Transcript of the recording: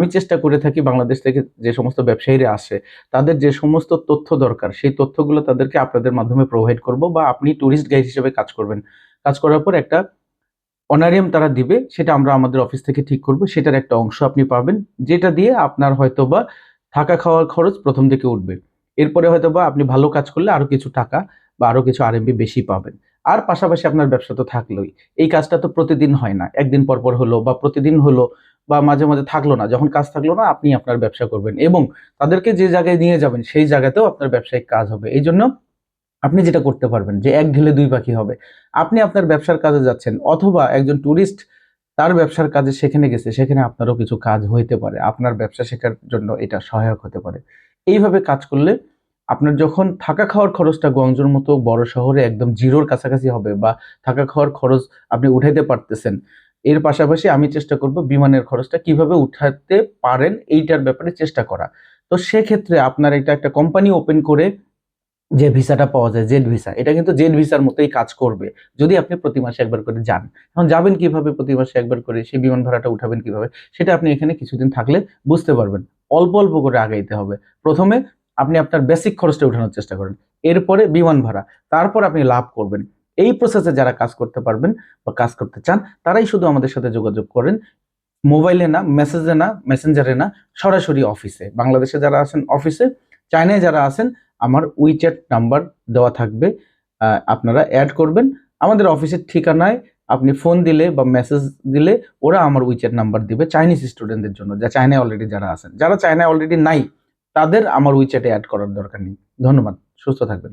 আমি চেষ্টা করে থাকি বাংলাদেশ থেকে যে সমস্ত ব্যবসায়ীরা আসে তাদের যে সমস্ত তথ্য দরকার সেই তথ্যগুলো তাদেরকে আপনাদের মাধ্যমে প্রোভাইড করব, বা আপনি ট্যুরিস্ট গাইড হিসেবে কাজ করবেন। কাজ করার পর একটা অনারিয়াম তারা দিবে, সেটা আমরা আমাদের অফিস থেকে ঠিক করব। সেটার একটা অংশ আপনি পাবেন, যেটা দিয়ে আপনার হয়তোবা থাকা খাওয়ার খরচ প্রথম দিকে উঠবে। এরপরে হয়তোবা আপনি ভালো কাজ করলে আরো কিছু টাকা বা আরো কিছু আরএমবি বেশি পাবেন। আর পাশাপাশি আপনার ব্যবসা তো থাকলোই। এই কাজটা তো প্রতিদিন হয় না। একদিন পর, পর হলো বা প্রতিদিন হলো বা মাঝে, মাঝে থাকলো না। যখন কাজ থাকলো না আপনি আপনার ব্যবসা করবেন এবং তাদেরকে যে জায়গায় নিয়ে যাবেন সেই জায়গাতেও আপনার ব্যবসায়িক কাজ হবে। এইজন্য আপনি যেটা করতে পারবেন যে এক ঢিলে দুই পাখি হবে। আপনি আপনার ব্যবসার কাজে যাচ্ছেন অথবা একজন টুরিস্ট তার ব্যবসার কাজে সেখানে গেছে, সেখানে আপনারও কিছু কাজ হইতে পারে। আপনার ব্যবসা শেখার জন্য এটা সহায়ক হতে পারে। এইভাবে কাজ করলে আপনার যখন থাকা খাওয়ার খরচটা গঞ্জের মতো বড় শহরে একদম জিরোর কাছাকাছি হবে বা থাকা খাওয়ার খরচ আপনি উঠাইতে পারতেছেন। এর পাশাপাশি আমি চেষ্টা করব বিমানের খরচটা কিভাবে উঠাতে পারেন এইটার ব্যাপারে চেষ্টা করা। তো সেক্ষেত্রে আপনার এটা একটা কোম্পানি ওপেন করে যে ভিসাটা পাওয়া যায় জেড ভিসা, এটা কিন্তু জেড ভিসার মতোই কাজ করবে যদি আপনি প্রতি মাসে একবার করে যান। এখন যাবেন কিভাবে প্রতি মাসে একবার করে, সেই বিমান ভাড়াটা উঠাবেন কিভাবে, সেটা আপনি এখানে কিছুদিন থাকলে বুঝতে পারবেন। অল্প অল্প করে আগাইতে হবে। প্রথমে আপনি আপনার বেসিক খরচটা উঠানোর চেষ্টা করেন, এরপরে বিমান ভাড়া, তারপর আপনি লাভ করবেন। এই প্রসেসে যারা কাজ করতে পারবেন বা কাজ করতে চান তারাই শুধু আমাদের সাথে যোগাযোগ করেন। মোবাইলে না, মেসেজে না, মেসেঞ্জারে না, সরাসরি অফিসে। বাংলাদেশে যারা আছেন অফিসে, চায়নায় যারা আছেন আমার উইচ্যাট নাম্বার দেওয়া থাকবে, আপনারা অ্যাড করবেন। আমাদের অফিসের ঠিকানায় আপনি ফোন দিলে বা মেসেজ দিলে ওরা আমার উইচ্যাট নাম্বার দিবে চাইনিজ স্টুডেন্টদের জন্য, যা চায়নায় অলরেডি যারা আছেন। যারা চায়নায় অলরেডি নাই তাদের আমার উইচ্যাটে অ্যাড করার দরকার নেই। ধন্যবাদ, সুস্থ থাকবেন।